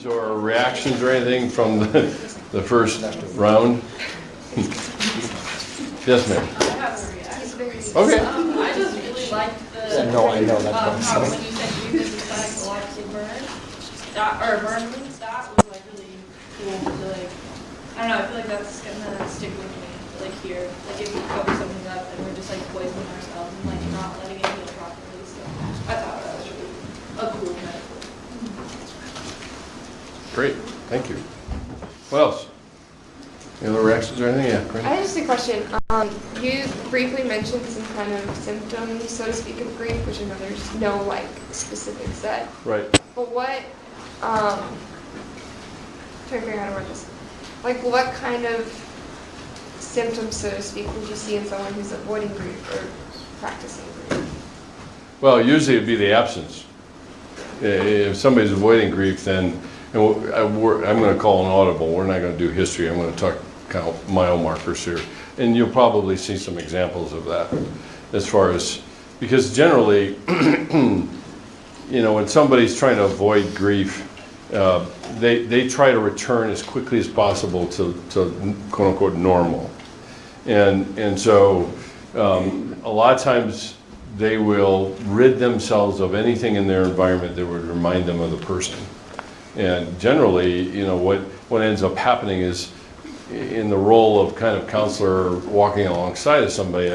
questions or reactions or anything from the first round? Yes, ma'am. I have a reaction. Okay. I just really liked the No, I know that's what I'm how saying. when you said you did the psychological burn, burn rooms, that was like really cool to like. I don't know. I feel like that's gonna stick with me like here. Like if we cover something up and we're just like poisoning ourselves and like not letting it heal properly. So I thought that was really a cool metaphor. Great, thank you. What else? Any other reactions or anything? Yeah, great. I have just a question. You briefly mentioned some kind of symptoms, so to speak, of grief, which I know there's no like specific set. Right. But what, trying to figure out how to word this. Like what kind of symptoms, so to speak, would you see in someone who's avoiding grief or practicing grief? Well, usually it'd be the absence. If somebody's avoiding grief, then I'm going to call an audible. We're not going to do history. I'm going to talk kind of mile markers here. And you'll probably see some examples of that as far as, because generally, when somebody's trying to avoid grief, they try to return as quickly as possible to quote unquote normal. And so a lot of times they will rid themselves of anything in their environment that would remind them of the person. And generally, what ends up happening is in the role of kind of counselor walking alongside of somebody,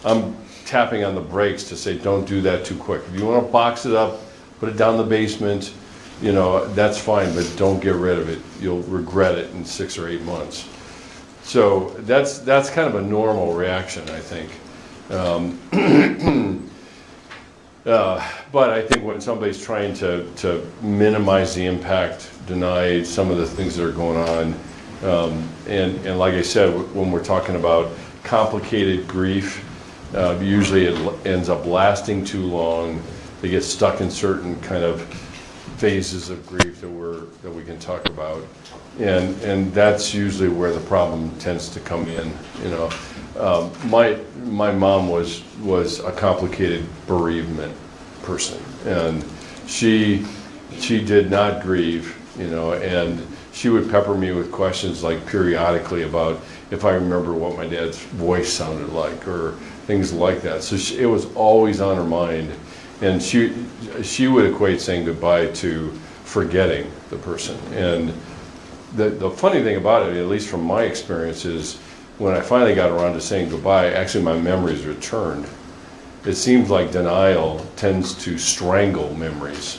I'm tapping on the brakes to say, don't do that too quick. If you want to box it up, put it down in the basement, that's fine, but don't get rid of it. You'll regret it in 6 or 8 months. So that's kind of a normal reaction, I think. But I think when somebody's trying to minimize the impact, deny some of the things that are going on, and like I said, when we're talking about complicated grief, usually it ends up lasting too long. They get stuck in certain kind of phases of grief that we can talk about, and that's usually where the problem tends to come in. My mom was a complicated bereavement person, and she did not grieve, and she would pepper me with questions like periodically about if I remember what my dad's voice sounded like or things like that. So it was always on her mind, and she would equate saying goodbye to forgetting the person. And the funny thing about it, at least from my experience, is when I finally got around to saying goodbye, actually my memories returned. It seems like denial tends to strangle memories.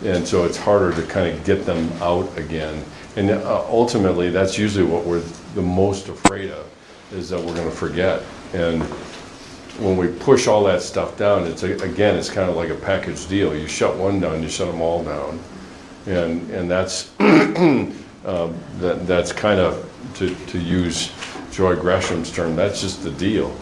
And so it's harder to kind of get them out again. And ultimately, that's usually what we're the most afraid of, is that we're going to forget. And when we push all that stuff down, it's kind of like a package deal. You shut one down, you shut them all down. And that's, that's kind of, to use Joy Gresham's term, that's just the deal.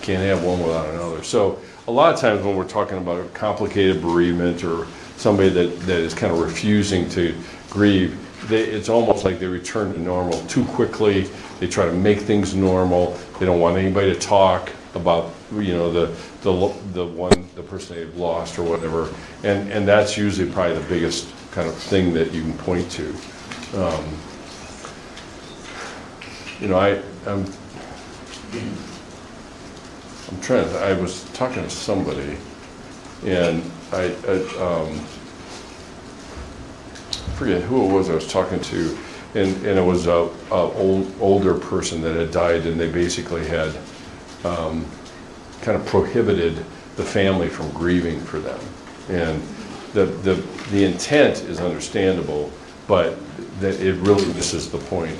Can't have one without another. So a lot of times when we're talking about a complicated bereavement or somebody that is kind of refusing to grieve, it's almost like they return to normal too quickly. They try to make things normal. They don't want anybody to talk about the person they've lost or whatever. And that's usually probably the biggest kind of thing that you can point to. I was talking to somebody, and I forget who it was I was talking to, and it was a older person that had died, and they basically had kind of prohibited the family from grieving for them. And the intent is understandable, but that it really misses the point.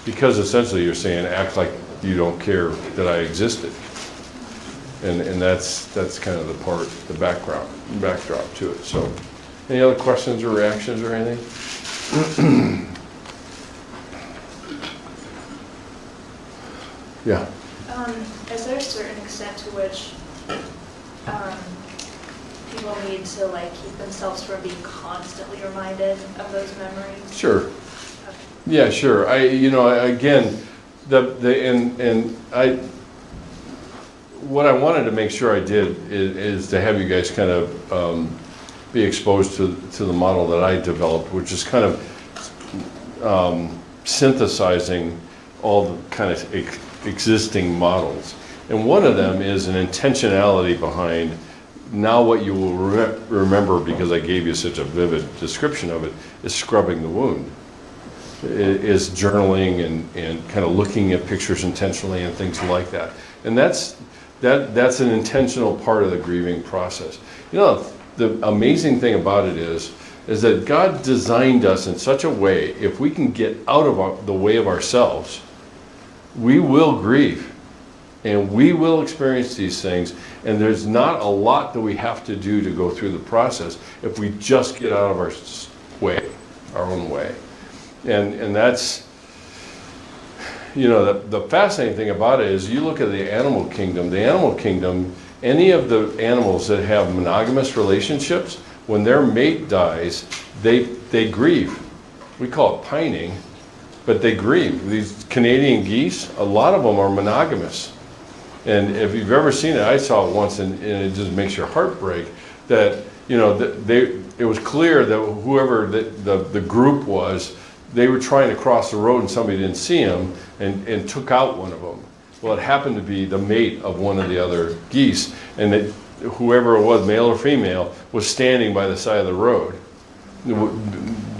Because essentially you're saying, act like you don't care that I existed. And that's kind of the backdrop to it. So any other questions or reactions or anything? Yeah. Is there a certain extent to which people need to keep themselves from being constantly reminded of those memories? Sure. Okay. Yeah, sure. What I wanted to make sure I did is to have you guys kind of be exposed to the model that I developed, which is kind of synthesizing all the kind of existing models. And one of them is an intentionality behind now what you will remember, because I gave you such a vivid description of it, is scrubbing the wound. Is journaling and kind of looking at pictures intentionally and things like that. And that's an intentional part of the grieving process. You know, the amazing thing about it is that God designed us in such a way, if we can get out of the way of ourselves, we will grieve. And we will experience these things, and there's not a lot that we have to do to go through the process if we just get out of our way, our own way. And that's, you know, the fascinating thing about it is you look at the animal kingdom, any of the animals that have monogamous relationships, when their mate dies, they grieve. We call it pining, but they grieve. These Canadian geese, a lot of them are monogamous. And if you've ever seen it, I saw it once, and it just makes your heart break, that, you know, it was clear that whoever the group was, they were trying to cross the road and somebody didn't see them and took out one of them. Well, it happened to be the mate of one of the other geese, and that whoever it was, male or female, was standing by the side of the road,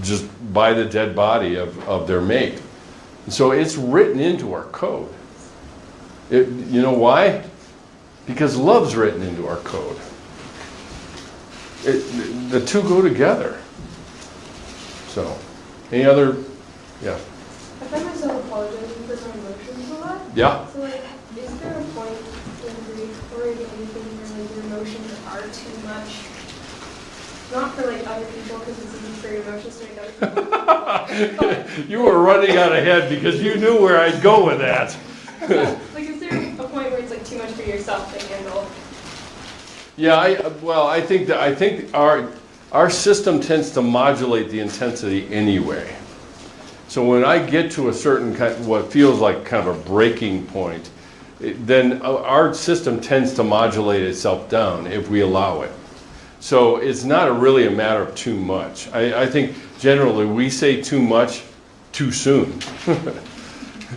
just by the dead body of their mate. And so it's written into our code. You know why? Because love's written into our code. The two go together. So, any other? Yeah. I find myself apologizing for my emotions a lot. Yeah. So, like, is there a point in grief or in anything where, like, your emotions are too much? Not for, like, other people, because it's easy for your emotions to make other people. You were running out ahead because you knew where I'd go with that. Yeah. Like, is there a point where it's, like, too much for yourself to handle? Yeah, I think our system tends to modulate the intensity anyway. So when I get to a certain what feels like kind of a breaking point, then our system tends to modulate itself down if we allow it. So it's not really a matter of too much. I think generally we say too much too soon.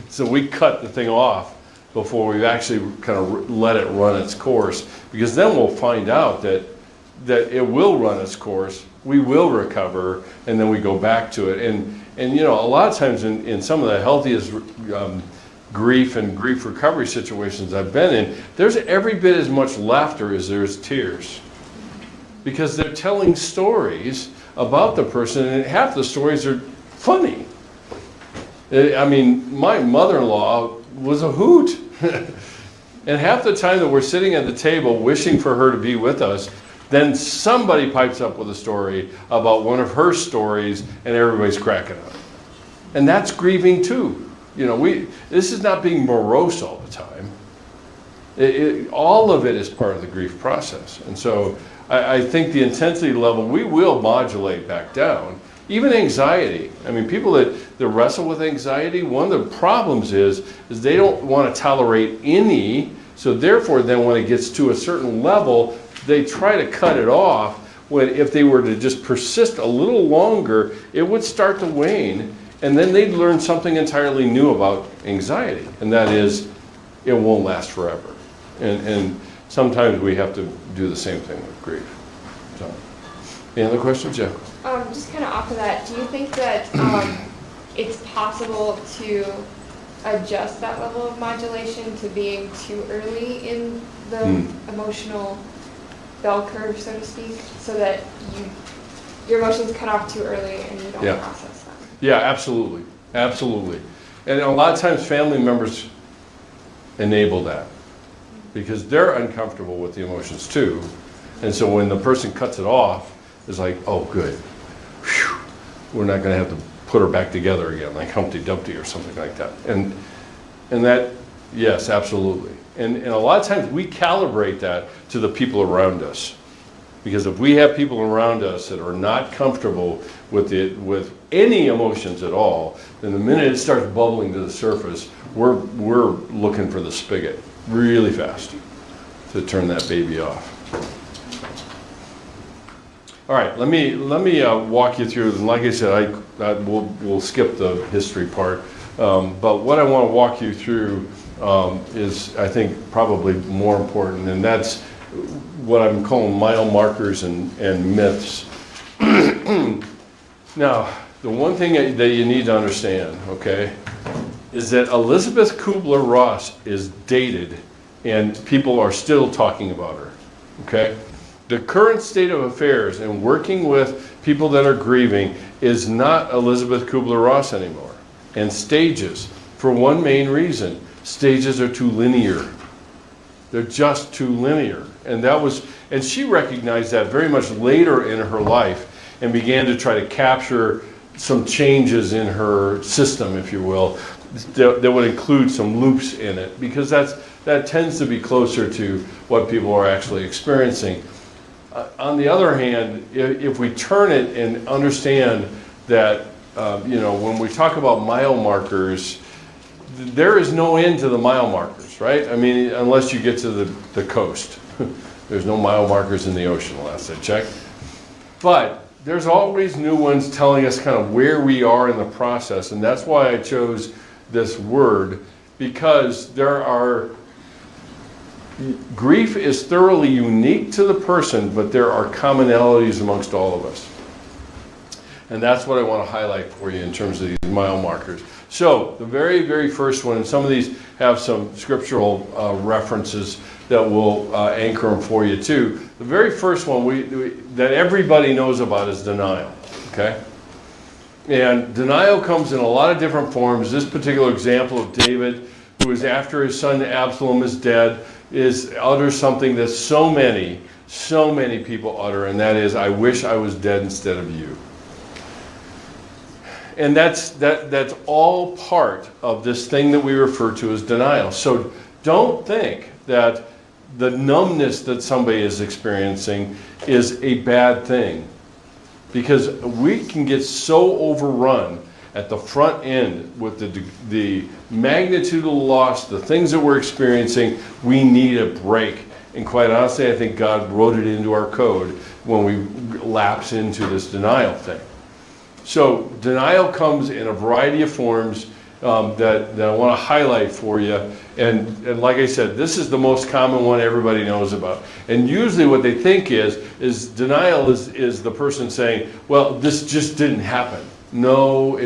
So we cut the thing off before we've actually kind of let it run its course, because then we'll find out that it will run its course, we will recover, and then we go back to it. And you know, a lot of times in some of the healthiest grief and grief recovery situations I've been in, there's every bit as much laughter as there's tears. Because they're telling stories about the person, and half the stories are funny. I mean, my mother-in-law was a hoot. And half the time that we're sitting at the table wishing for her to be with us, then somebody pipes up with a story about one of her stories, and everybody's cracking up. And that's grieving too. You know, this is not being morose all the time. All of it is part of the grief process. And so I think the intensity level, we will modulate back down. Even anxiety. I mean, people that wrestle with anxiety, one of the problems is they don't want to tolerate any, so therefore then when it gets to a certain level, they try to cut it off, when if they were to just persist a little longer, it would start to wane, and then they'd learn something entirely new about anxiety, and that is, it won't last forever. And sometimes we have to do the same thing with grief. So, any other questions? Yeah. Just kind of off of that, do you think that it's possible to adjust that level of modulation to being too early in the emotional bell curve, so to speak, so that your emotions cut off too early and you don't process them? Yeah, absolutely. Absolutely. And a lot of times family members enable that because they're uncomfortable with the emotions too. And so when the person cuts it off, it's like, oh, good. Whew. We're not going to have to put her back together again, like Humpty Dumpty or something like that. And that, yes, absolutely. And a lot of times we calibrate that to the people around us. Because if we have people around us that are not comfortable with any emotions at all, then the minute it starts bubbling to the surface, we're looking for the spigot really fast to turn that baby off. All right, let me walk you through, and like I said, we'll skip the history part. But what I want to walk you through is, I think, probably more important, and that's what I'm calling mile markers and myths. Now, the one thing that you need to understand, okay, is that Elizabeth Kubler-Ross is dated, and people are still talking about her, okay? The current state of affairs and working with people that are grieving is not Elizabeth Kubler-Ross anymore. And stages, for one main reason, stages are too linear. They're just too linear. And she recognized that very much later in her life and began to try to capture some changes in her system, if you will, that would include some loops in it, because that tends to be closer to what people are actually experiencing. On the other hand, if we turn it and understand that, when we talk about mile markers, there is no end to the mile markers, right? I mean, unless you get to the coast. There's no mile markers in the ocean, last I checked. But there's always new ones telling us kind of where we are in the process, and that's why I chose this word, because grief is thoroughly unique to the person, but there are commonalities amongst all of us. And that's what I want to highlight for you in terms of these mile markers. So the very, very first one, and some of these have some scriptural references that will anchor them for you too. The very first one that everybody knows about is denial, okay? And denial comes in a lot of different forms. This particular example of David, who is after his son Absalom is dead, utters something that so many people utter, and that is, I wish I was dead instead of you. And that's all part of this thing that we refer to as denial. So don't think that the numbness that somebody is experiencing is a bad thing, because we can get so overrun at the front end with the magnitude of the loss, the things that we're experiencing. We need a break. And quite honestly, I think God wrote it into our code when we lapse into this denial thing. So denial comes in a variety of forms that I want to highlight for you. And like I said, this is the most common one everybody knows about. And usually what they think is denial is the person saying, well, this just didn't happen. No,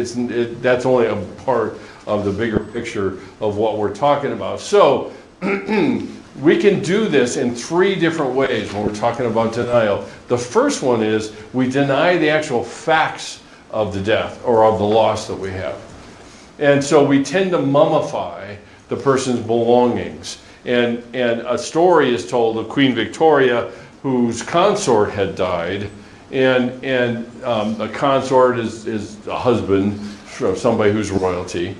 that's only a part of the bigger picture of what we're talking about. So we can do this in three different ways when we're talking about denial. The first one is we deny the actual facts of the death or of the loss that we have. And so we tend to mummify the person's belongings. And a story is told of Queen Victoria, whose consort had died. And a consort is a husband of somebody who's royalty.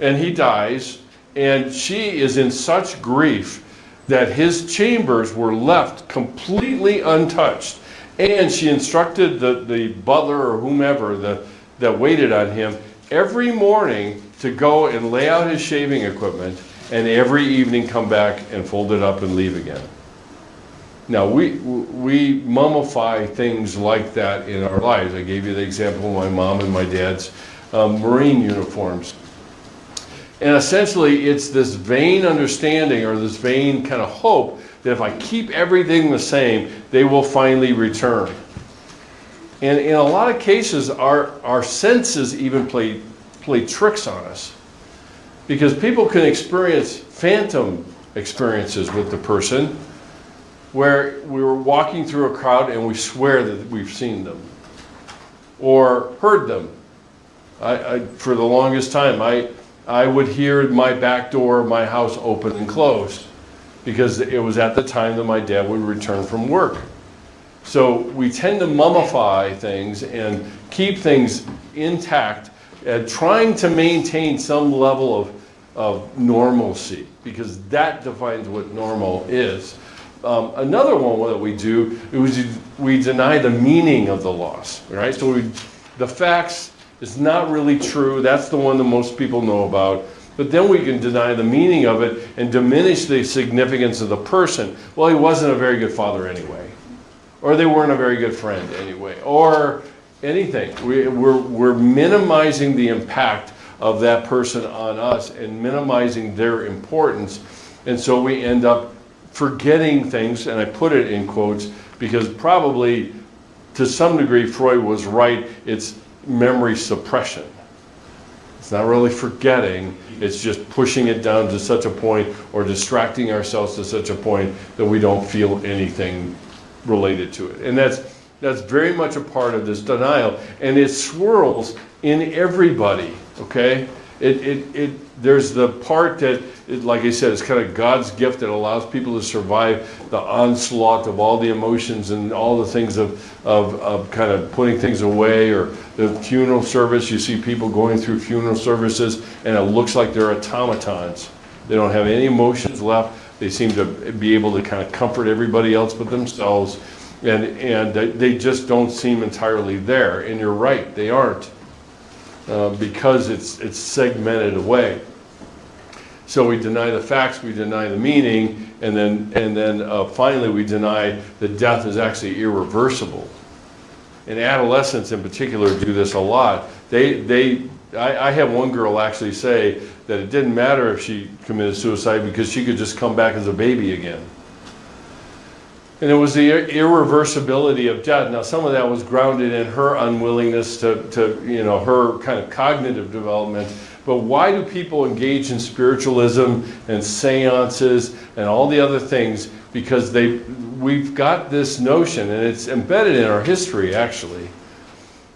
And he dies, and she is in such grief that his chambers were left completely untouched. And she instructed the butler or whomever that waited on him every morning to go and lay out his shaving equipment, and every evening come back and fold it up and leave again. Now, we mummify things like that in our lives. I gave you the example of my mom and my dad's Marine uniforms. And essentially, it's this vain understanding or this vain kind of hope that if I keep everything the same, they will finally return. And in a lot of cases, our senses even play tricks on us. Because people can experience phantom experiences with the person where we were walking through a crowd and we swear that we've seen them or heard them. For the longest time, I would hear my back door of my house open and closed because it was at the time that my dad would return from work. So we tend to mummify things and keep things intact and trying to maintain some level of normalcy, because that defines what normal is. Another one that we do is we deny the meaning of the loss, right? So the facts is not really true. That's the one that most people know about. But then we can deny the meaning of it and diminish the significance of the person. Well, he wasn't a very good father anyway. or they weren't a very good friend anyway, or anything. We're minimizing the impact of that person on us and minimizing their importance, and so we end up forgetting things, and I put it in quotes because probably to some degree Freud was right, it's memory suppression. It's not really forgetting, it's just pushing it down to such a point or distracting ourselves to such a point that we don't feel anything related to it. And that's very much a part of this denial, and it swirls in everybody, okay? There's the part that, like I said, it's kind of God's gift that allows people to survive the onslaught of all the emotions and all the things of kind of putting things away, or the funeral service. You see people going through funeral services and it looks like they're automatons. They don't have any emotions left. They seem to be able to kind of comfort everybody else but themselves, and they just don't seem entirely there. And you're right, they aren't. Because it's segmented away. So we deny the facts, we deny the meaning, and then finally we deny that death is actually irreversible. And adolescents in particular do this a lot. I had one girl actually say that it didn't matter if she committed suicide because she could just come back as a baby again. And it was the irreversibility of death. Now, some of that was grounded in her unwillingness to her kind of cognitive development. But why do people engage in spiritualism and seances and all the other things? Because we've got this notion, and it's embedded in our history actually,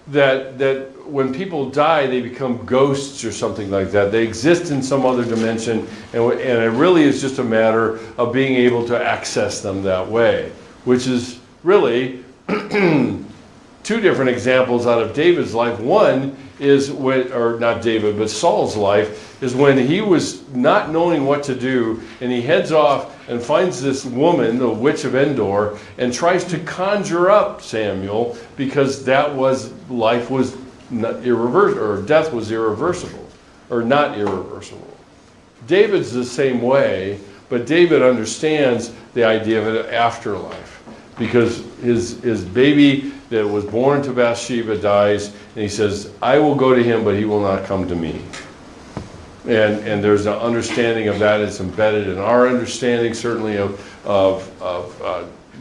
that when people die, they become ghosts or something like that. They exist in some other dimension, and it really is just a matter of being able to access them that way, which is really two different examples out of David's life. One is when, or not David, but Saul's life, is when he was not knowing what to do, and he heads off and finds this woman, the witch of Endor, and tries to conjure up Samuel because life was not irreversible, or death was irreversible, or not irreversible. David's the same way, but David understands the idea of an afterlife because his baby that was born to Bathsheba dies, and he says, I will go to him, but he will not come to me. And there's an understanding of that. It's embedded in our understanding, certainly, of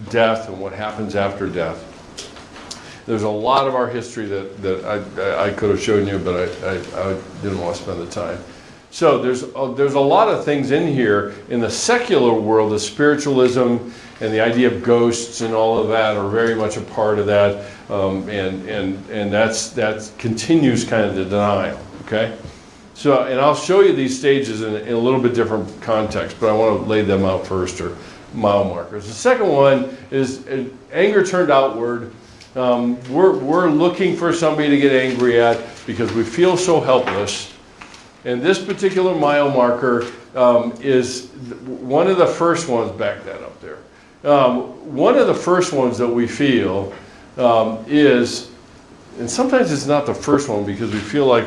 death and what happens after death. There's a lot of our history that I could have shown you, but I didn't want to spend the time. So there's a lot of things in here. In the secular world, the spiritualism and the idea of ghosts and all of that are very much a part of that, and that continues kind of the denial. Okay. So, and I'll show you these stages in a little bit different context, but I want to lay them out first, or mile markers. The second one is anger turned outward. We're looking for somebody to get angry at because we feel so helpless. And this particular mile marker is one of the first ones, back that up there. One of the first ones that we feel is, and sometimes it's not the first one because we feel like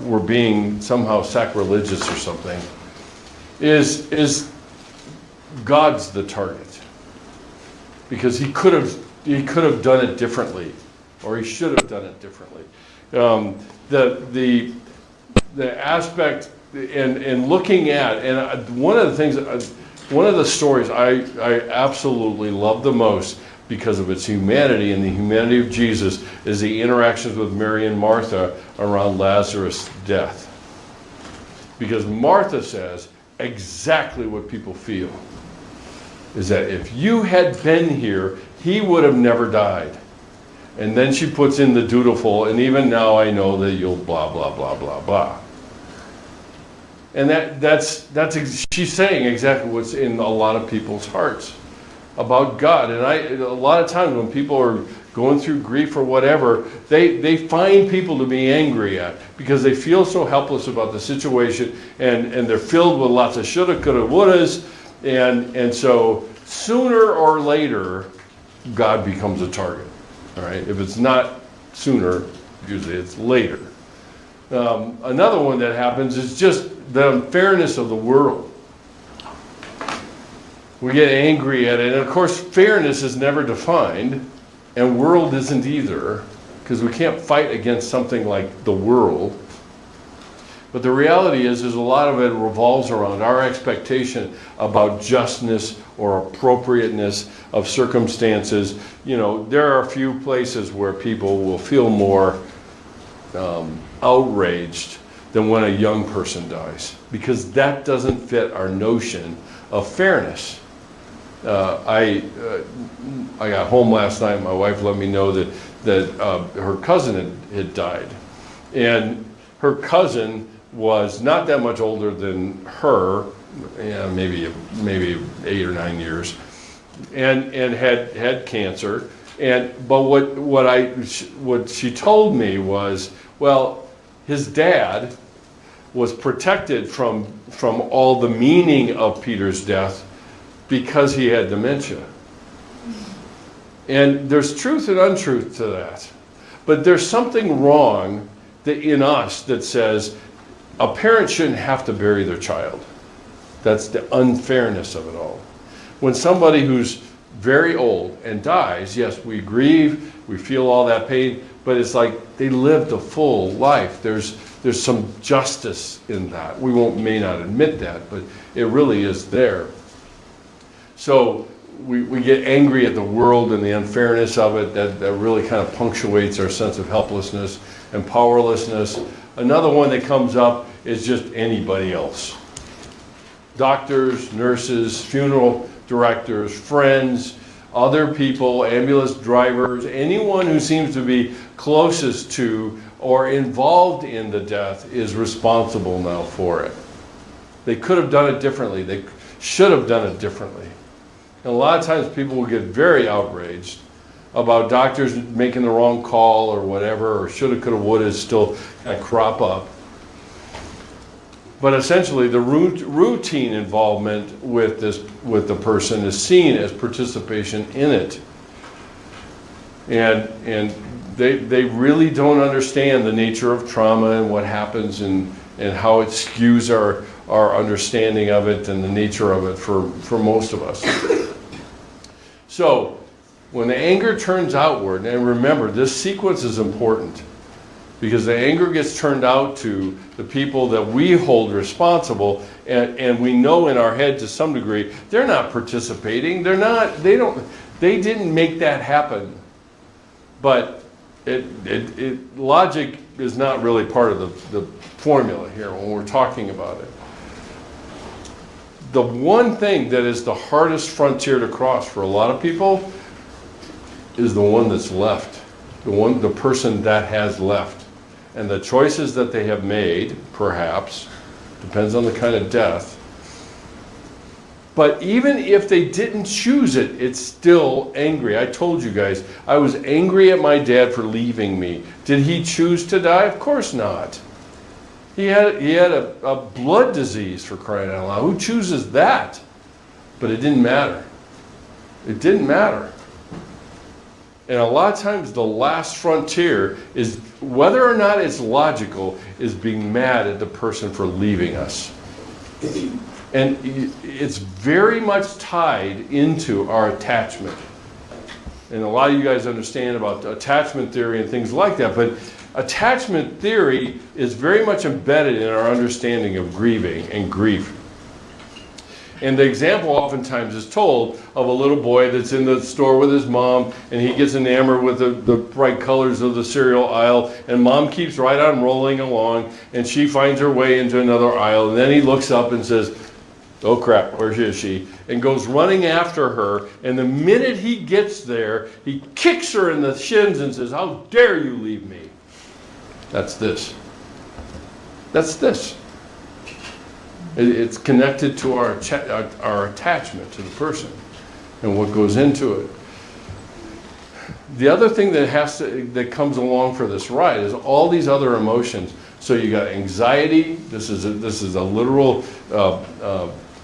we're being somehow sacrilegious or something, is God's the target. Because he could have done it differently, or he should have done it differently. The aspect and looking at, and one of the things, one of the stories I absolutely love the most because of its humanity and the humanity of Jesus is the interactions with Mary and Martha around Lazarus' death. Because Martha says exactly what people feel, is that if you had been here, he would have never died. And then she puts in the dutiful, and even now I know that you'll blah, blah, blah, blah, blah. And she's saying exactly what's in a lot of people's hearts about God. And a lot of times when people are going through grief or whatever, they find people to be angry at because they feel so helpless about the situation, and they're filled with lots of shoulda, coulda, wouldas, and so sooner or later, God becomes a target. All right, if it's not sooner, usually it's later. Another one that happens is just the unfairness of the world. We get angry at it, and of course, fairness is never defined. and world isn't either, because we can't fight against something like the world. But the reality is a lot of it revolves around our expectation about justness or appropriateness of circumstances. You know, there are a few places where people will feel more outraged than when a young person dies, because that doesn't fit our notion of fairness. I got home last night. My wife let me know that her cousin had died, and her cousin was not that much older than her, maybe 8 or 9 years, and had cancer. But what she told me was, well, his dad was protected from all the meaning of Peter's death because he had dementia. And there's truth and untruth to that. But there's something wrong in us that says a parent shouldn't have to bury their child. That's the unfairness of it all. When somebody who's very old and dies, yes, we grieve, we feel all that pain, but it's like they lived a full life. There's some justice in that. We may not admit that, but it really is there. So we get angry at the world and the unfairness of it. That really kind of punctuates our sense of helplessness and powerlessness. Another one that comes up is just anybody else. Doctors, nurses, funeral directors, friends, other people, ambulance drivers, anyone who seems to be closest to or involved in the death is responsible now for it. They could have done it differently. They should have done it differently. And a lot of times people will get very outraged about doctors making the wrong call or whatever, or shoulda, coulda, woulda still kind of crop up. But essentially the routine involvement with the person is seen as participation in it. And they really don't understand the nature of trauma and what happens and how it skews our understanding of it and the nature of it for most of us. So when the anger turns outward, and remember, this sequence is important, because the anger gets turned out to the people that we hold responsible, and we know in our head to some degree they're not participating. They didn't make that happen. But logic is not really part of the formula here when we're talking about it. The one thing that is the hardest frontier to cross for a lot of people is the one that's left, the person that has left. And the choices that they have made, perhaps, depends on the kind of death. But even if they didn't choose it, it's still angry. I told you guys, I was angry at my dad for leaving me. Did he choose to die? Of course not. He had a blood disease, for crying out loud. Who chooses that? But it didn't matter. It didn't matter. And a lot of times the last frontier is, whether or not it's logical, is being mad at the person for leaving us. And it's very much tied into our attachment. And a lot of you guys understand about attachment theory and things like that, but attachment theory is very much embedded in our understanding of grieving and grief. And the example oftentimes is told of a little boy that's in the store with his mom, and he gets enamored with the bright colors of the cereal aisle, and mom keeps right on rolling along, and she finds her way into another aisle, and then he looks up and says, "Oh crap, where is she?" and goes running after her, and the minute he gets there, he kicks her in the shins and says, "How dare you leave me?" That's this. That's this. It's connected to our attachment to the person and what goes into it. The other thing that comes along for this ride is all these other emotions. So you got anxiety. This is a literal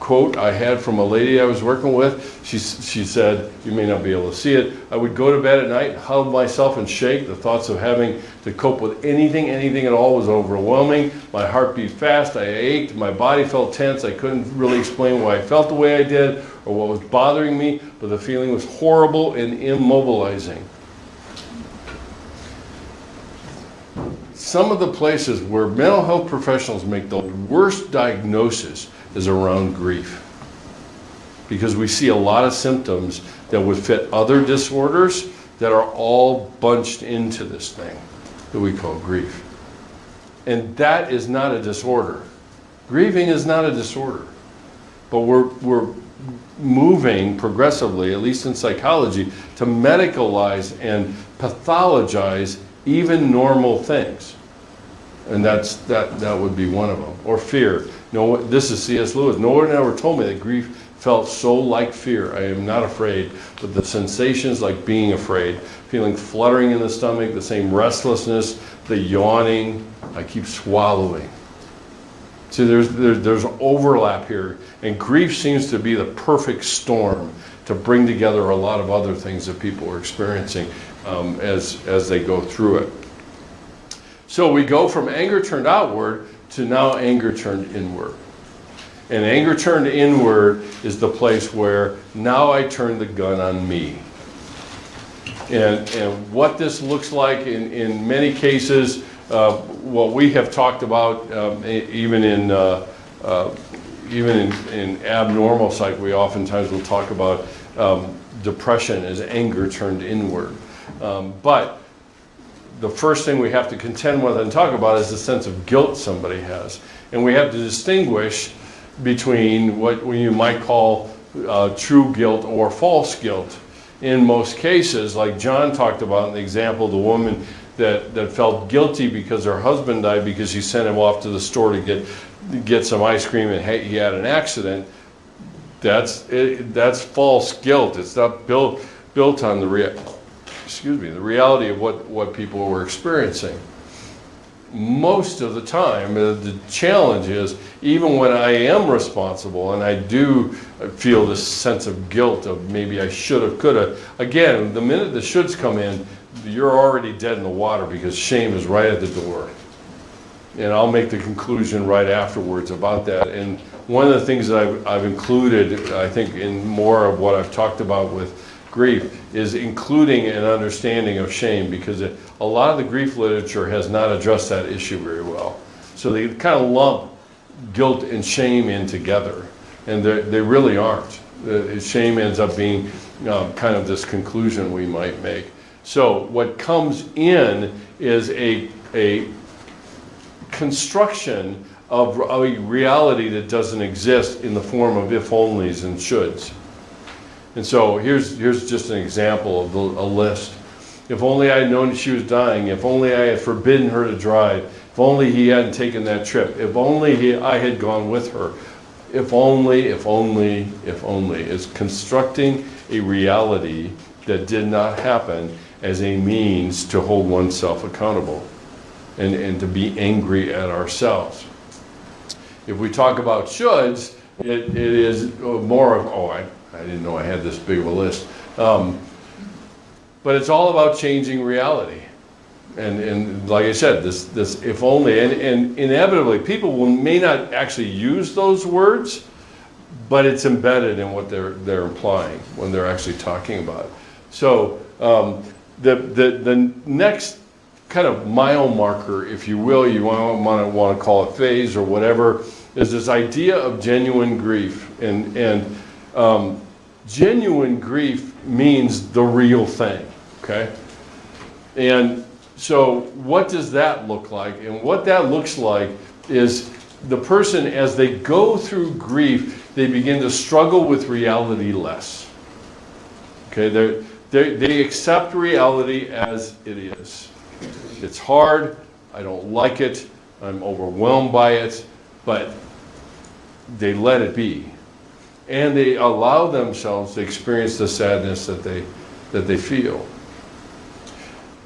quote I had from a lady I was working with. She said, you may not be able to see it, "I would go to bed at night, hug myself and shake. The thoughts of having to cope with anything at all was overwhelming. My heart beat fast, I ached, my body felt tense. I couldn't really explain why I felt the way I did or what was bothering me, but the feeling was horrible and immobilizing." some of the places where mental health professionals make the worst diagnosis is around grief. Because we see a lot of symptoms that would fit other disorders that are all bunched into this thing that we call grief. And that is not a disorder. Grieving is not a disorder. But we're moving progressively, at least in psychology, to medicalize and pathologize even normal things. And that would be one of them. Or fear. No, this is C.S. Lewis. No one ever told me that grief felt so like fear. I am not afraid, but the sensations like being afraid, feeling fluttering in the stomach, the same restlessness, the yawning, I keep swallowing. See, there's overlap here, and grief seems to be the perfect storm to bring together a lot of other things that people are experiencing as they go through it. So we go from anger turned outward to now anger turned inward. And anger turned inward is the place where now I turn the gun on me. And what this looks like in many cases, what we have talked about even in abnormal psych, we oftentimes will talk about depression as anger turned inward. But the first thing we have to contend with and talk about is the sense of guilt somebody has. And we have to distinguish between what you might call true guilt or false guilt. In most cases, like John talked about in the example, the woman that felt guilty because her husband died because she sent him off to the store to get some ice cream and he had an accident. That's false guilt. It's not built on the reality of what people were experiencing. Most of the time, the challenge is, even when I am responsible and I do feel this sense of guilt of maybe I should have, could have, again, the minute the shoulds come in, you're already dead in the water because shame is right at the door. And I'll make the conclusion right afterwards about that. And one of the things that I've included, I think, in more of what I've talked about with grief is including an understanding of shame, because a lot of the grief literature has not addressed that issue very well. So they kind of lump guilt and shame in together, and they really aren't. Shame ends up being kind of this conclusion we might make. So what comes in is a construction of a reality that doesn't exist in the form of if-onlys and shoulds. And so here's just an example of a list. If only I had known she was dying. If only I had forbidden her to drive. If only he hadn't taken that trip. If only I had gone with her. If only, if only, if only. It's constructing a reality that did not happen as a means to hold oneself accountable and to be angry at ourselves. If we talk about shoulds, it is more of, I didn't know I had this big of a list. But it's all about changing reality. And like I said, this if only, and inevitably people may not actually use those words, but it's embedded in what they're implying when they're actually talking about it. So the next kind of mile marker, if you will, you want to call it phase or whatever, is this idea of genuine grief. And genuine grief means the real thing, okay? And so what does that look like? And what that looks like is the person, as they go through grief, they begin to struggle with reality less. Okay, they accept reality as it is. It's hard, I don't like it, I'm overwhelmed by it, but they let it be. And they allow themselves to experience the sadness that they feel.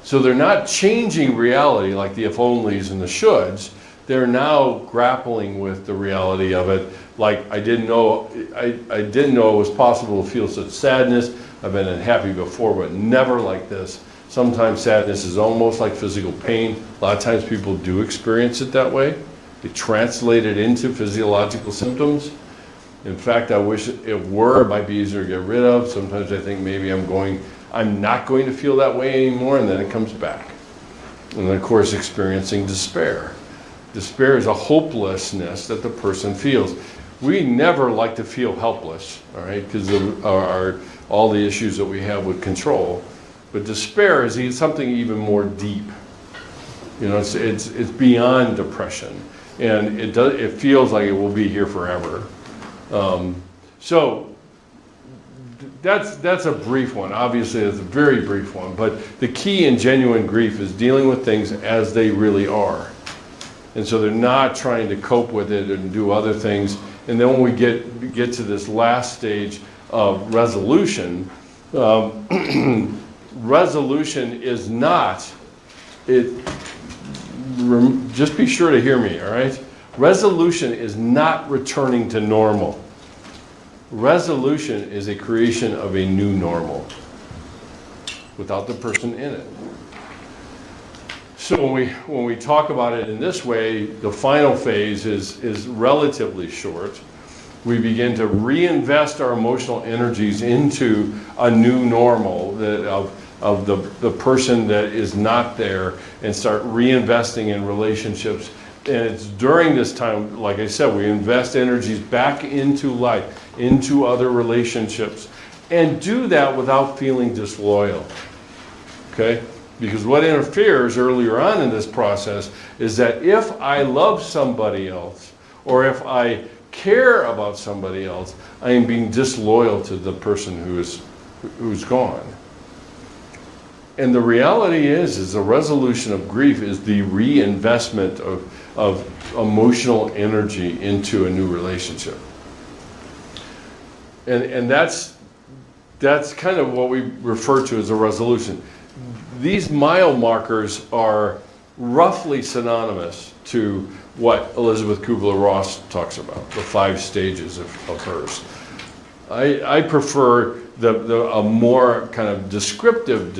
So they're not changing reality like the if-onlys and the shoulds. They're now grappling with the reality of it. Like, I didn't know it was possible to feel such sadness. I've been unhappy before, but never like this. Sometimes sadness is almost like physical pain. A lot of times people do experience it that way. They translate it into physiological symptoms. In fact, I wish it were. It might be easier to get rid of. Sometimes I think maybe I'm not going to feel that way anymore, and then it comes back. And of course, experiencing despair. Despair is a hopelessness that the person feels. We never like to feel helpless, all right, because of all the issues that we have with control. But despair is something even more deep. You know, it's beyond depression, and it feels like it will be here forever. So that's a brief one. Obviously, it's a very brief one. But the key in genuine grief is dealing with things as they really are. And so they're not trying to cope with it and do other things. And then when we get to this last stage of resolution, resolution is not, just be sure to hear me, all right? Resolution is not returning to normal. Resolution is a creation of a new normal without the person in it. So when we talk about it in this way, the final phase is relatively short. We begin to reinvest our emotional energies into a new normal of the person that is not there, and start reinvesting in relationships. And it's during this time, like I said, we invest energies back into life, into other relationships, and do that without feeling disloyal. Okay? Because what interferes earlier on in this process is that if I love somebody else, or if I care about somebody else, I am being disloyal to the person who's gone. And the reality is the resolution of grief is the reinvestment of emotional energy into a new relationship. And that's kind of what we refer to as a resolution. These mile markers are roughly synonymous to what Elizabeth Kubler-Ross talks about, the 5 stages of hers. I prefer a more kind of descriptive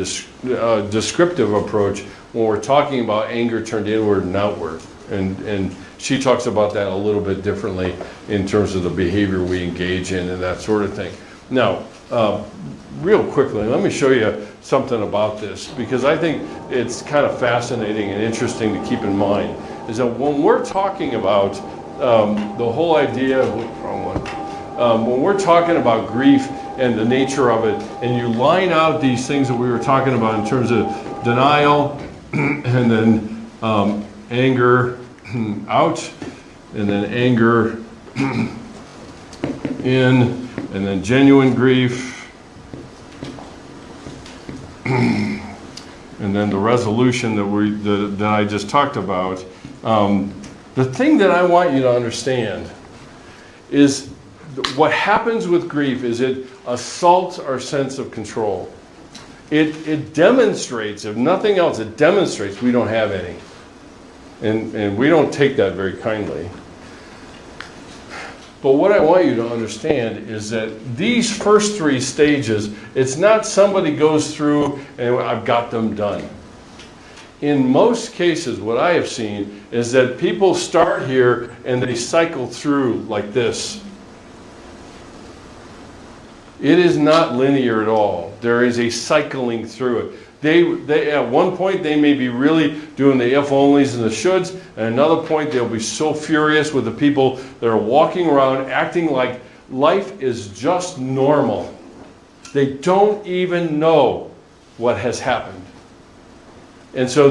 approach when we're talking about anger turned inward and outward. And she talks about that a little bit differently in terms of the behavior we engage in and that sort of thing. Now, real quickly, let me show you something about this, because I think it's kind of fascinating and interesting to keep in mind, is that when we're talking about the whole idea of, wrong one, when we're talking about grief and the nature of it, and you line out these things that we were talking about in terms of denial, and then anger out, and then anger in, and then genuine grief, and then the resolution that I just talked about. The thing that I want you to understand is what happens with grief is it assaults our sense of control. It demonstrates, if nothing else, it demonstrates we don't have any. And we don't take that very kindly. But what I want you to understand is that these first 3 stages, it's not somebody goes through and I've got them done. In most cases, what I have seen is that people start here and they cycle through like this. It is not linear at all. There is a cycling through it. They at one point they may be really doing the if-onlys and the shoulds, and another point they'll be so furious with the people that are walking around acting like life is just normal. They don't even know what has happened. And so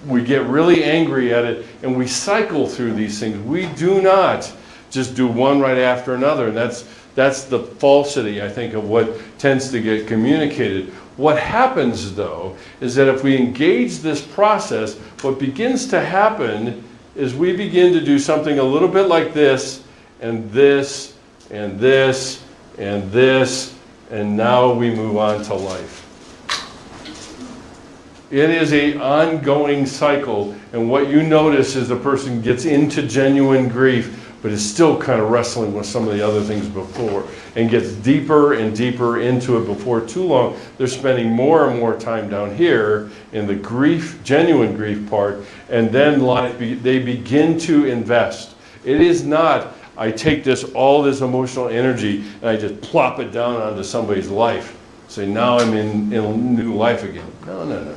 we get really angry at it, and we cycle through these things. We do not just do one right after another, and that's the falsity, I think, of what tends to get communicated. What happens, though, is that if we engage this process, what begins to happen is we begin to do something a little bit like this, and this, and this, and this, and now we move on to life. It is an ongoing cycle, and what you notice is the person gets into genuine grief, but is still kind of wrestling with some of the other things before, and gets deeper and deeper into it. Before too long, they're spending more and more time down here in the grief, genuine grief part, and then they begin to invest. It is not, I take all this emotional energy, and I just plop it down onto somebody's life. Say, now I'm in new life again. No.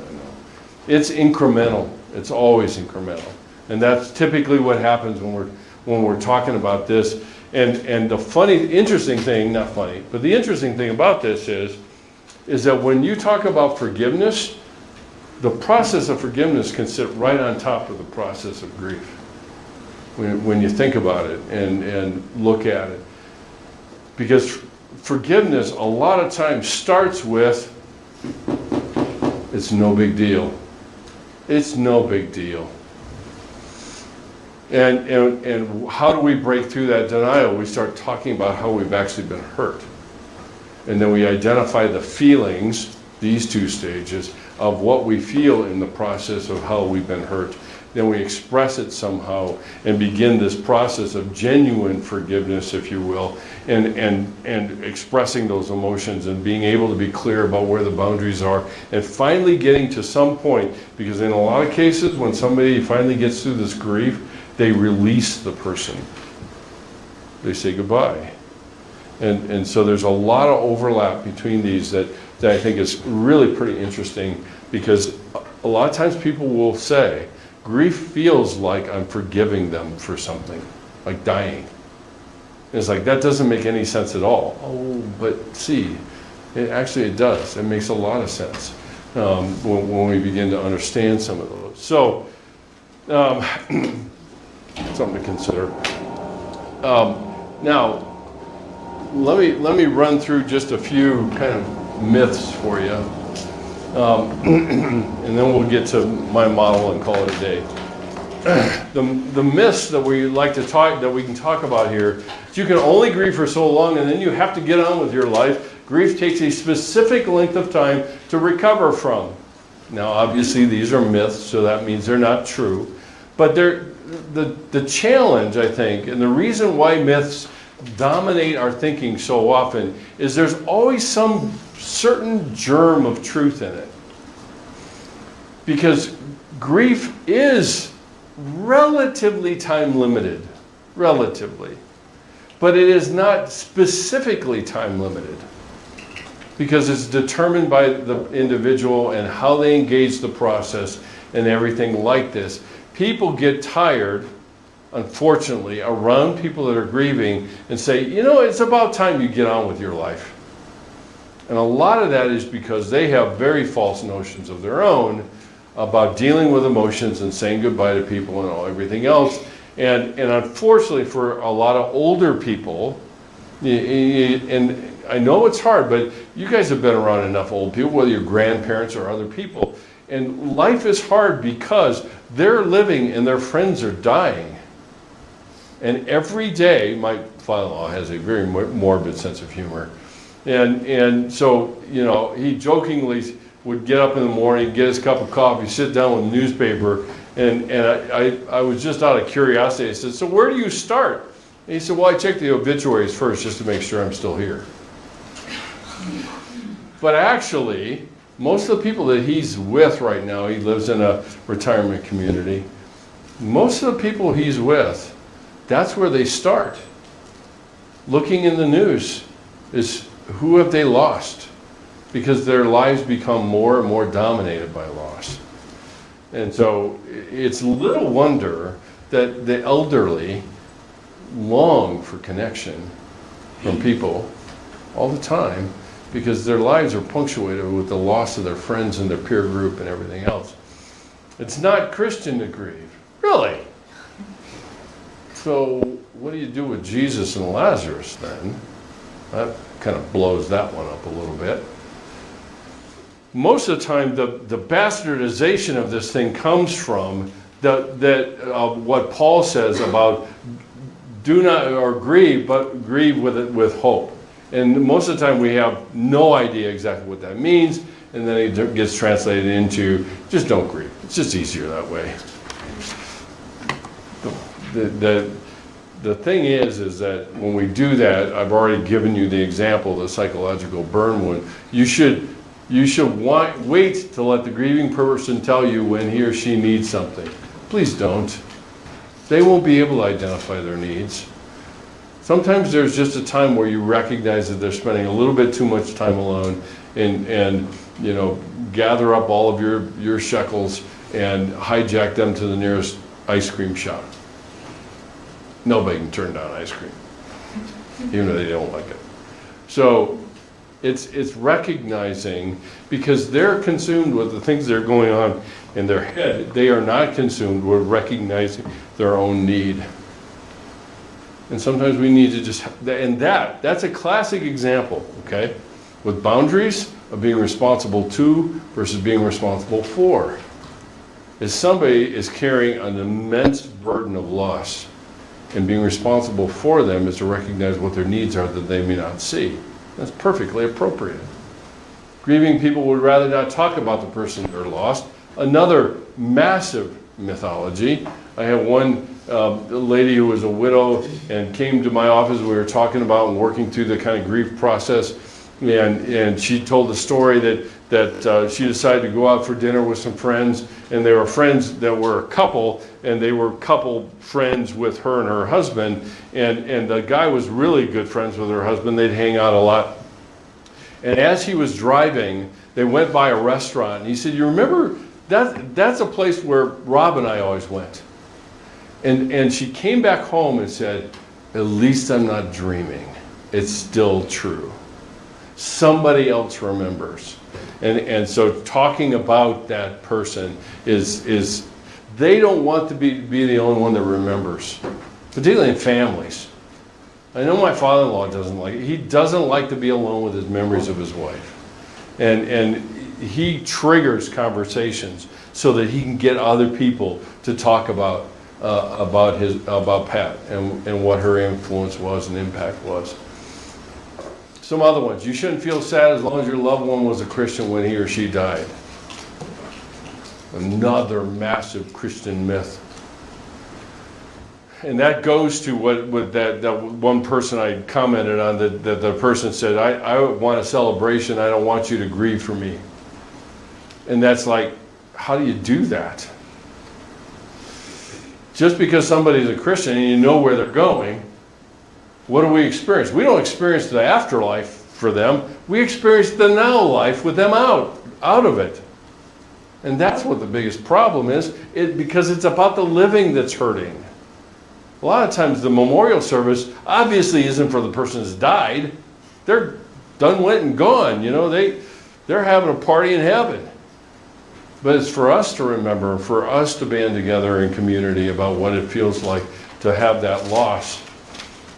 It's incremental. It's always incremental. And that's typically what happens when we're talking about this. And the interesting thing about this is that when you talk about forgiveness, the process of forgiveness can sit right on top of the process of grief. When you think about it and look at it. Because forgiveness a lot of times starts with, it's no big deal. It's no big deal. And how do we break through that denial? We start talking about how we've actually been hurt. And then we identify the feelings, these two stages, of what we feel in the process of how we've been hurt. Then we express it somehow and begin this process of genuine forgiveness, if you will, and expressing those emotions and being able to be clear about where the boundaries are and finally getting to some point, because in a lot of cases when somebody finally gets through this grief, they release the person. They say goodbye. And so there's a lot of overlap between these that I think is really pretty interesting, because a lot of times people will say, grief feels like I'm forgiving them for something, like dying. And it's like, that doesn't make any sense at all. Oh, but see, it does. It makes a lot of sense when we begin to understand some of those. So, something to consider. Now, let me run through just a few kind of myths for you, and then we'll get to my model and call it a day. The myths that we like to talk, that we can talk about here, is you can only grieve for so long, and then you have to get on with your life. Grief takes a specific length of time to recover from. Now, obviously, these are myths, so that means they're not true. But the challenge, I think, and the reason why myths dominate our thinking so often is there's always some certain germ of truth in it. Because grief is relatively time limited, relatively. But it is not specifically time limited, because it's determined by the individual and how they engage the process and everything like this. People get tired, unfortunately, around people that are grieving and say, you know, it's about time you get on with your life. And a lot of that is because they have very false notions of their own about dealing with emotions and saying goodbye to people and everything else. And unfortunately for a lot of older people, and I know it's hard, but you guys have been around enough old people, whether you're grandparents or other people, and life is hard because they're living and their friends are dying. And every day, my father-in-law has a very morbid sense of humor. And so, you know, he jokingly would get up in the morning, get his cup of coffee, sit down with a newspaper, and I was just out of curiosity. I said, so where do you start? And he said, well, I check the obituaries first just to make sure I'm still here. But actually, most of the people that he's with right now, he lives in a retirement community, most of the people he's with, that's where they start. Looking in the news is, who have they lost? Because their lives become more and more dominated by loss. And so it's little wonder that the elderly long for connection from people all the time, because their lives are punctuated with the loss of their friends and their peer group and everything else. It's not Christian to grieve. Really? So what do you do with Jesus and Lazarus then? That kind of blows that one up a little bit. Most of the time, the bastardization of this thing comes from what Paul says about do not or grieve, but grieve with hope. And most of the time we have no idea exactly what that means, and then it gets translated into just don't grieve. It's just easier that way. The thing is that when we do that, I've already given you the example of the psychological burn wound. You should wait to let the grieving person tell you when he or she needs something. Please don't. They won't be able to identify their needs. Sometimes there's just a time where you recognize that they're spending a little bit too much time alone, and gather up all of your shekels and hijack them to the nearest ice cream shop. Nobody can turn down ice cream, even though they don't like it. So it's recognizing, because they're consumed with the things that are going on in their head, they are not consumed with recognizing their own need. And sometimes we need to just, and that's a classic example, okay, with boundaries of being responsible to versus being responsible for. If somebody is carrying an immense burden of loss, and being responsible for them is to recognize what their needs are that they may not see. That's perfectly appropriate. Grieving people would rather not talk about the person they're lost. Another massive mythology. I have one lady who was a widow and came to my office. We were talking about and working through the kind of grief process, and she told the story that she decided to go out for dinner with some friends, and they were friends that were a couple, and they were couple friends with her and her husband, and the guy was really good friends with her husband. They'd hang out a lot. And as he was driving, they went by a restaurant, and he said, "You remember, that's a place where Rob and I always went." And she came back home and said, "At least I'm not dreaming. It's still true. Somebody else remembers." And so talking about that person is they don't want to be the only one that remembers, particularly in families. I know my father-in-law doesn't like it. He doesn't like to be alone with his memories of his wife. And he triggers conversations so that he can get other people to talk about Pat and what her influence was and impact was. Some other ones. You shouldn't feel sad as long as your loved one was a Christian when he or she died. Another massive Christian myth. And that goes to what that one person I commented on, that the person said, I want a celebration, I don't want you to grieve for me. And that's like, how do you do that? Just because somebody's a Christian and you know where they're going, what do we experience? We don't experience the afterlife for them. We experience the now life with them out of it. And that's what the biggest problem is, because it's about the living that's hurting. A lot of times the memorial service obviously isn't for the person who's died. They're done, went, and gone. They're having a party in heaven. But it's for us to remember, for us to band together in community about what it feels like to have that loss.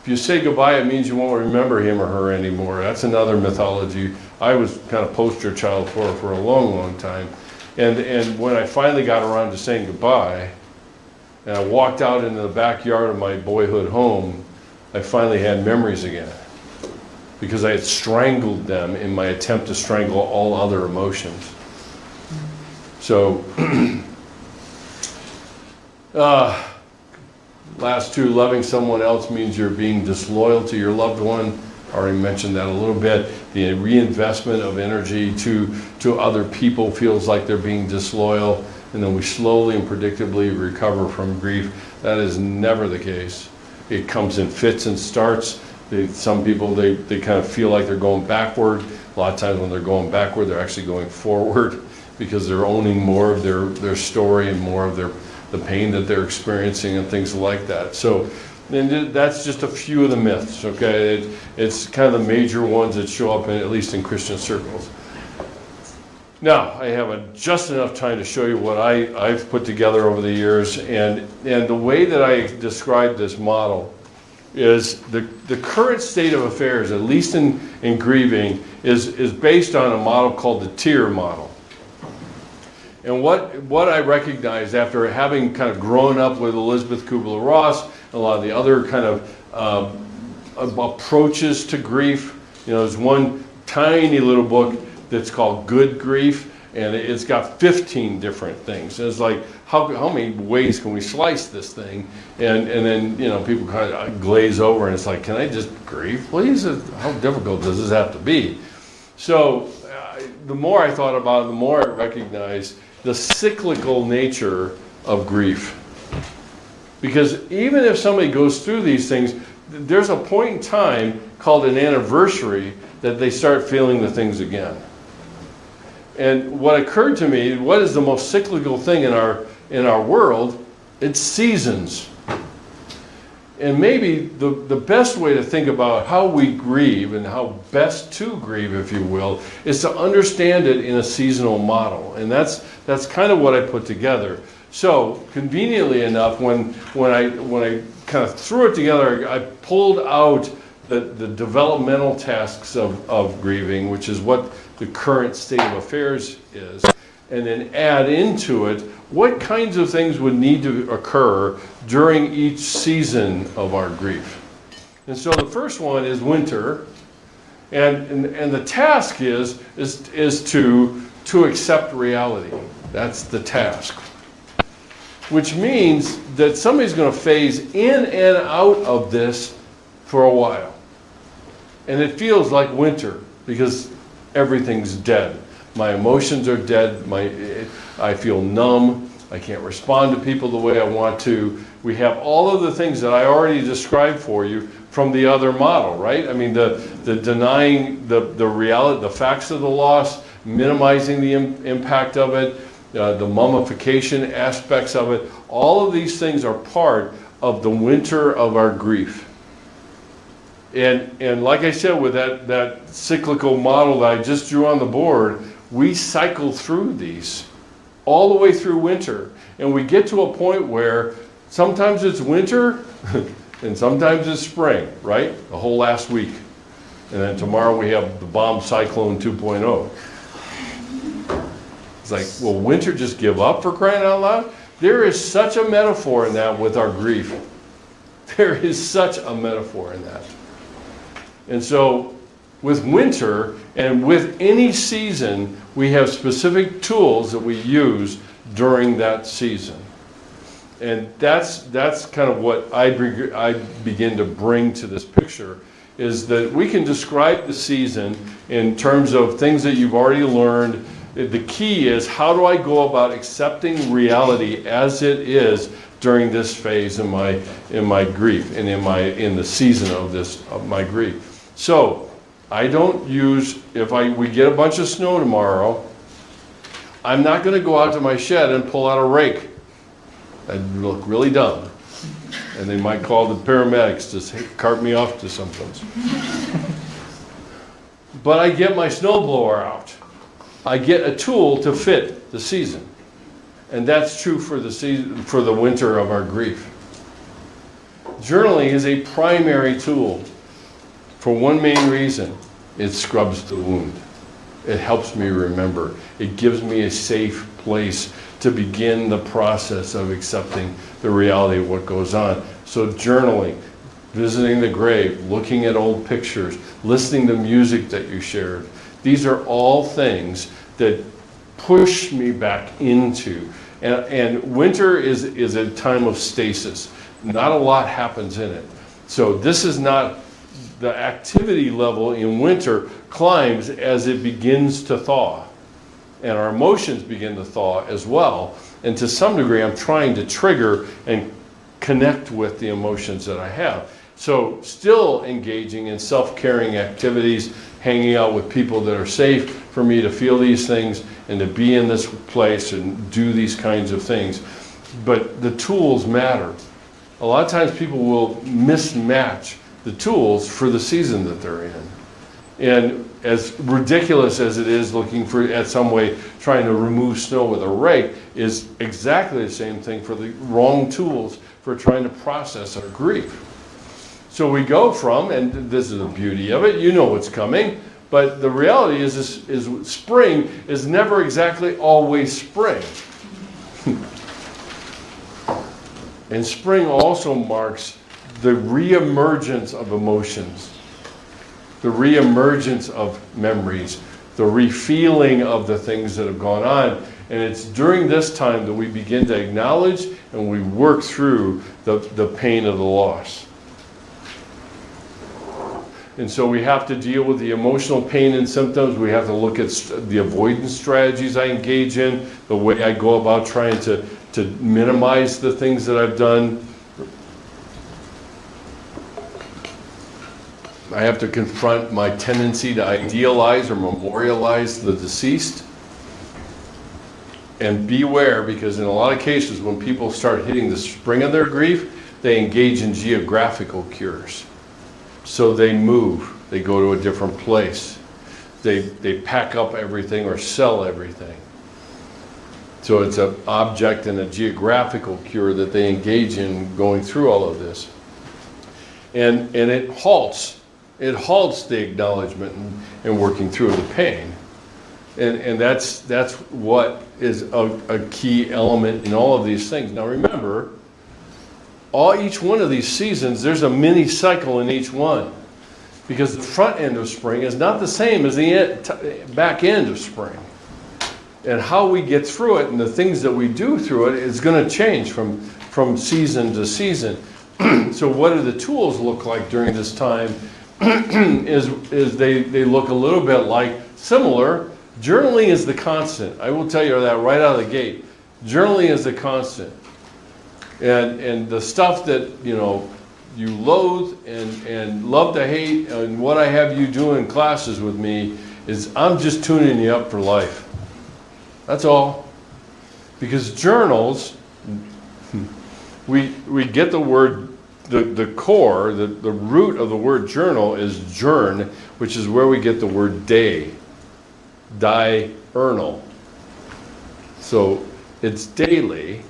If you say goodbye, it means you won't remember him or her anymore. That's another mythology I was kind of poster child for a long, long time. And when I finally got around to saying goodbye, and I walked out into the backyard of my boyhood home, I finally had memories again. Because I had strangled them in my attempt to strangle all other emotions. So, last two, loving someone else means you're being disloyal to your loved one. I already mentioned that a little bit. The reinvestment of energy to other people feels like they're being disloyal, and then we slowly and predictably recover from grief. That is never the case. It comes in fits and starts. Some people, they kind of feel like they're going backward. A lot of times when they're going backward, they're actually going forward, because they're owning more of their story and more of the pain that they're experiencing and things like that. So, and that's just a few of the myths, okay? It's kind of the major ones that show up, at least in Christian circles. Now, I have just enough time to show you what I've put together over the years, and the way that I describe this model is the current state of affairs, at least in grieving, is based on a model called the tier model. And what I recognized after having kind of grown up with Elizabeth Kubler-Ross, and a lot of the other kind of approaches to grief, there's one tiny little book that's called Good Grief, and it's got 15 different things. And it's like, how many ways can we slice this thing? And then, people kind of glaze over, and it's like, can I just grieve, please? How difficult does this have to be? So the more I thought about it, the more I recognized the cyclical nature of grief. Because even if somebody goes through these things, there's a point in time called an anniversary that they start feeling the things again. And what occurred to me, what is the most cyclical thing in our world? It's seasons. And maybe the best way to think about how we grieve and how best to grieve, if you will, is to understand it in a seasonal model. And that's kind of what I put together. So conveniently enough, when I kind of threw it together, I pulled out the developmental tasks of grieving, which is what the current state of affairs is, and then add into it what kinds of things would need to occur during each season of our grief. And so the first one is winter, and the task is to accept reality. That's the task. Which means that somebody's going to phase in and out of this for a while. And it feels like winter because everything's dead. My emotions are dead. I feel numb. I can't respond to people the way I want to. We have all of the things that I already described for you from the other model, right? I mean, the denying the reality, the facts of the loss, minimizing the impact of it, the mummification aspects of it. All of these things are part of the winter of our grief. And like I said, with that cyclical model that I just drew on the board, we cycle through these all the way through winter. And we get to a point where sometimes it's winter and sometimes it's spring, right? The whole last week. And then tomorrow we have the bomb cyclone 2.0. It's like, will winter just give up, for crying out loud? There is such a metaphor in that with our grief. There is such a metaphor in that. And so with winter and with any season, we have specific tools that we use during that season. And that's kind of what I begin to bring to this picture, is that we can describe the season in terms of things that you've already learned. The key is, how do I go about accepting reality as it is during this phase in my grief and in the season of my grief. So I don't use, we get a bunch of snow tomorrow, I'm not going to go out to my shed and pull out a rake. That'd look really dumb. And they might call the paramedics to cart me off to someplace. But I get my snowblower out. I get a tool to fit the season. And that's true for the season, for the winter of our grief. Journaling is a primary tool for one main reason: it scrubs the wound. It helps me remember. It gives me a safe place to begin the process of accepting the reality of what goes on. So journaling, visiting the grave, looking at old pictures, listening to music that you shared, these are all things that push me back into. And winter is a time of stasis. Not a lot happens in it. So this is not, the activity level in winter climbs as it begins to thaw. And our emotions begin to thaw as well. And to some degree, I'm trying to trigger and connect with the emotions that I have. So still engaging in self-caring activities, hanging out with people that are safe for me to feel these things and to be in this place and do these kinds of things. But the tools matter. A lot of times people will mismatch the tools for the season that they're in. And as ridiculous as it is looking at some way trying to remove snow with a rake, is exactly the same thing for the wrong tools for trying to process our grief. So we go from, and this is the beauty of it, you know what's coming, but the reality is spring is never exactly always spring. And spring also marks the reemergence of emotions, the reemergence of memories, the refeeling of the things that have gone on. And it's during this time that we begin to acknowledge and we work through the pain of the loss. And so we have to deal with the emotional pain and symptoms. We have to look at the avoidance strategies I engage in, the way I go about trying to minimize the things that I've done. I have to confront my tendency to idealize or memorialize the deceased. And beware, because in a lot of cases, when people start hitting the spring of their grief, they engage in geographical cures. So they move, they go to a different place. They pack up everything or sell everything. So it's an object and a geographical cure that they engage in going through all of this. And it halts the acknowledgement and working through the pain. And that's what is a key element in all of these things. Now remember, each one of these seasons, there's a mini cycle in each one. Because the front end of spring is not the same as the back end of spring. And how we get through it and the things that we do through it is going to change from season to season. So what do the tools look like during this time? is they look a little bit like similar. Journaling is the constant. I will tell you that right out of the gate. Journaling is the constant. And the stuff that, you loathe and love to hate, and what I have you do in classes with me is I'm just tuning you up for life. That's all. Because journals, we get the word, the core, the root of the word journal is journ, which is where we get the word day. Diurnal. So it's daily,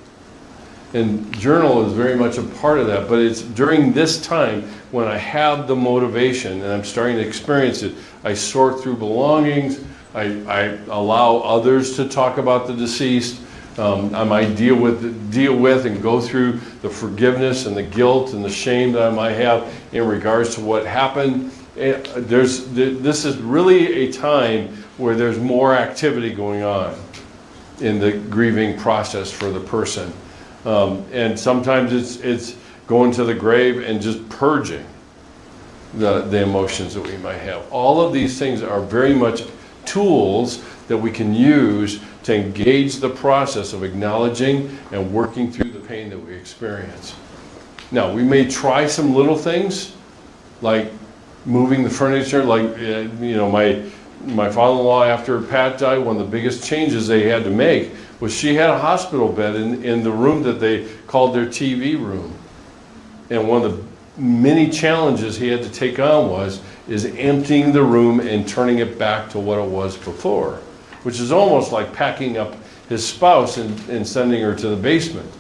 and journal is very much a part of that, but it's during this time when I have the motivation and I'm starting to experience it, I sort through belongings, I allow others to talk about the deceased, I might deal with and go through the forgiveness and the guilt and the shame that I might have in regards to what happened. This is really a time where there's more activity going on in the grieving process for the person. And sometimes it's going to the grave and just purging the emotions that we might have. All of these things are very much tools that we can use to engage the process of acknowledging and working through the pain that we experience. Now, we may try some little things, like moving the furniture, like, my father-in-law, after Pat died, one of the biggest changes they had to make was she had a hospital bed in the room that they called their TV room. And one of the many challenges he had to take on is emptying the room and turning it back to what it was before, which is almost like packing up his spouse and sending her to the basement.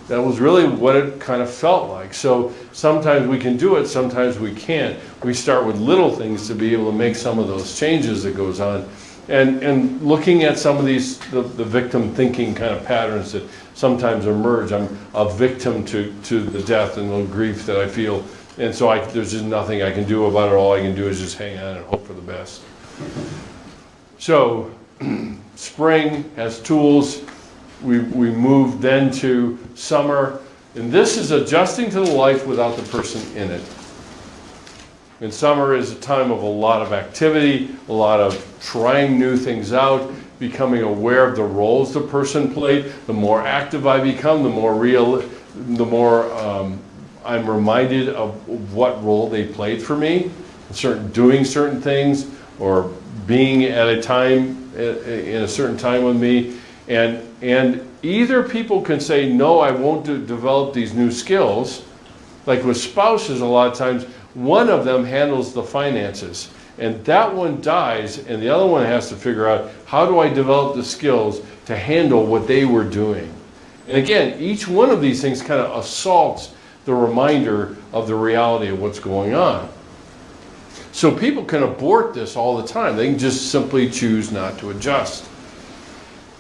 That was really what it kind of felt like. So sometimes we can do it, sometimes we can't. We start with little things to be able to make some of those changes that goes on. And looking at some of these, the victim thinking kind of patterns that sometimes emerge. I'm a victim to the death and the grief that I feel. And so there's just nothing I can do about it. All I can do is just hang on and hope for the best. So spring has tools. We move then to summer. And this is adjusting to the life without the person in it. And summer is a time of a lot of activity, a lot of trying new things out, becoming aware of the roles the person played. The more active I become, the more I'm reminded of what role they played for me, doing certain things, or being at a time in a certain time with me. And either people can say, no, I won't develop these new skills. Like with spouses, a lot of times, one of them handles the finances, and that one dies, and the other one has to figure out, how do I develop the skills to handle what they were doing? And again, each one of these things kind of assaults the reminder of the reality of what's going on. So people can abort this all the time. They can just simply choose not to adjust.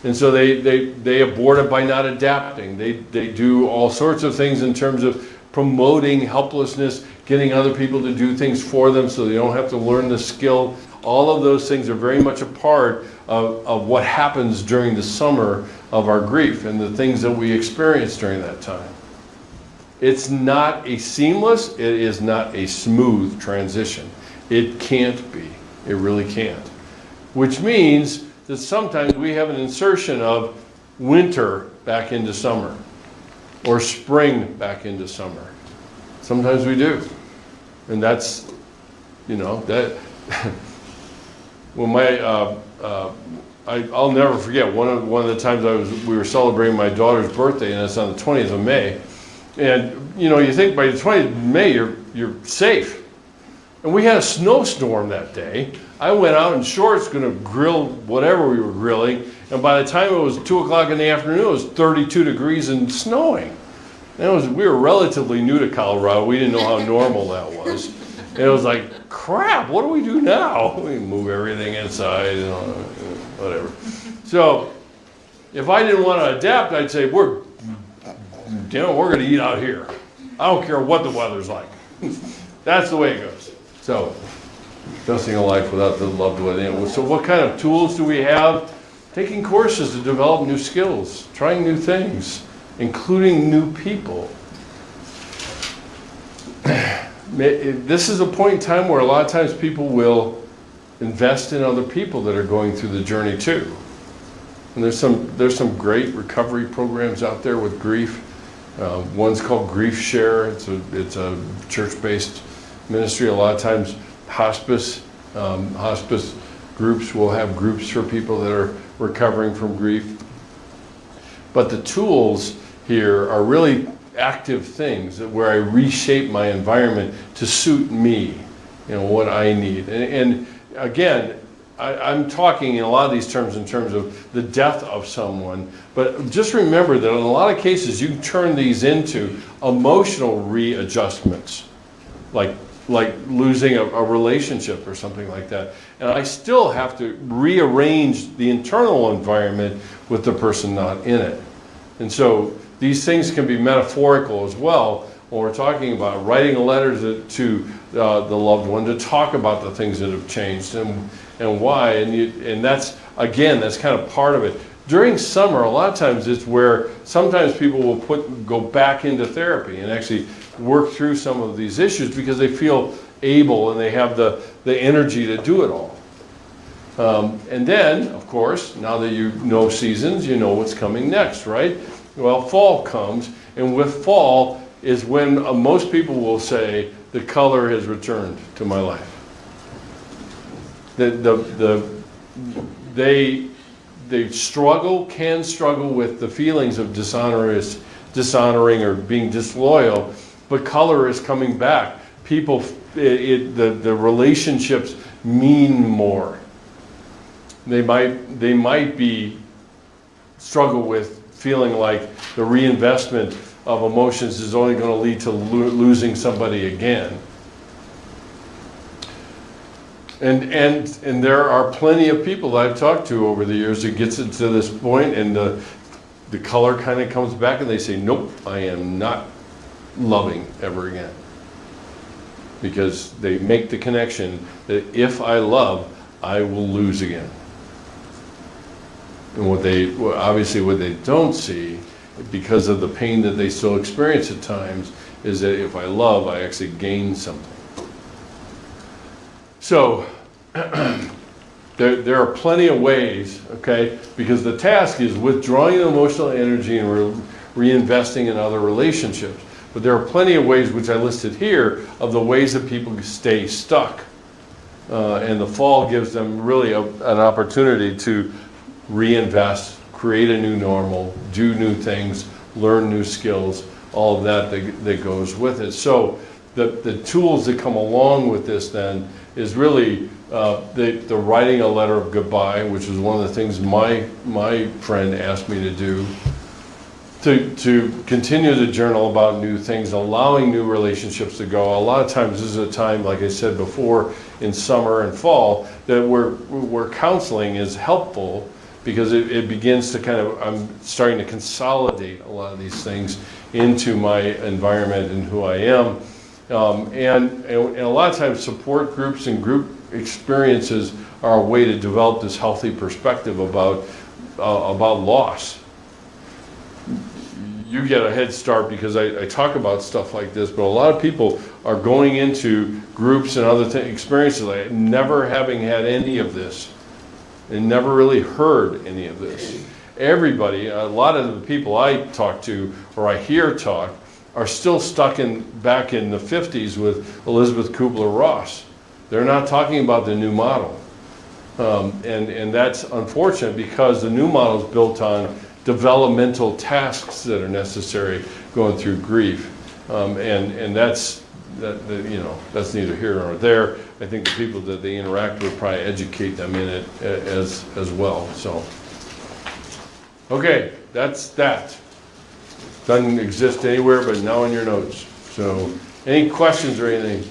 And so they abort it by not adapting. They do all sorts of things in terms of promoting helplessness, getting other people to do things for them so they don't have to learn the skill. All of those things are very much a part of what happens during the summer of our grief and the things that we experience during that time. It's not a seamless, it is not a smooth transition. It can't be. It really can't. Which means that sometimes we have an insertion of winter back into summer or spring back into summer. Sometimes we do. And that's, that when my I'll never forget one of the times we were celebrating my daughter's birthday, and it's on the 20th of May. And you think by the 20th of May you're safe. And we had a snowstorm that day. I went out in shorts going to grill whatever we were grilling, and by the time it was 2 o'clock in the afternoon, it was 32 degrees and snowing. And we were relatively new to Colorado. We didn't know how normal that was. And it was like, crap, what do we do now? We move everything inside and whatever. So if I didn't want to adapt, I'd say, we're going to eat out here. I don't care what the weather's like. That's the way it goes. So, discussing a life without the loved one. So what kind of tools do we have? Taking courses to develop new skills, trying new things, including new people. This is a point in time where a lot of times people will invest in other people that are going through the journey too. And there's some great recovery programs out there with grief. One's called Grief Share. It's a church-based ministry. A lot of times hospice groups will have groups for people that are recovering from grief. But the tools here are really active things where I reshape my environment to suit me, what I need. And again, I'm talking in a lot of these terms in terms of the death of someone, but just remember that in a lot of cases you can turn these into emotional readjustments, like losing a relationship or something like that. And I still have to rearrange the internal environment with the person not in it. And so these things can be metaphorical as well when we're talking about writing a letter to the loved one to talk about the things that have changed and why. And that's kind of part of it. During summer, a lot of times it's where sometimes people will go back into therapy and actually work through some of these issues because they feel able and they have the energy to do it all. And then, of course, now that you know seasons, you know what's coming next, right? Well, fall comes, and with fall is when most people will say, the color has returned to my life. They can struggle with the feelings of dishonoring or being disloyal, but color is coming back. People, the relationships mean more. They might be struggle with feeling like the reinvestment of emotions is only going to lead to losing somebody again. And there are plenty of people that I've talked to over the years who gets it to this point and the color kind of comes back and they say, nope, I am not loving ever again. Because they make the connection that if I love, I will lose again. And what they don't see, because of the pain that they still experience at times, is that if I love, I actually gain something. So, there are plenty of ways, okay? Because the task is withdrawing the emotional energy and reinvesting in other relationships. But there are plenty of ways, which I listed here, of the ways that people stay stuck. And the fall gives them really an opportunity to reinvest, create a new normal, do new things, learn new skills, all of that goes with it. So the tools that come along with this then is really the writing a letter of goodbye, which was one of the things my friend asked me to do, to continue to journal about new things, allowing new relationships to go. A lot of times this is a time, like I said before, in summer and fall, that where counseling is helpful because it begins to I'm starting to consolidate a lot of these things into my environment and who I am. And a lot of times support groups and group experiences are a way to develop this healthy perspective about loss. You get a head start because I talk about stuff like this, but a lot of people are going into groups and other experiences like never having had any of this and never really heard any of this. Everybody, a lot of the people I talk to or I hear talk are still stuck back in the 50s with Elizabeth Kubler-Ross. They're not talking about the new model. And that's unfortunate because the new model is built on developmental tasks that are necessary going through grief. And that's, you know, that's neither here nor there. I think the people that they interact with probably educate them in it as well, so. Okay, that's that. Doesn't exist anywhere but now in your notes. So, any questions or anything?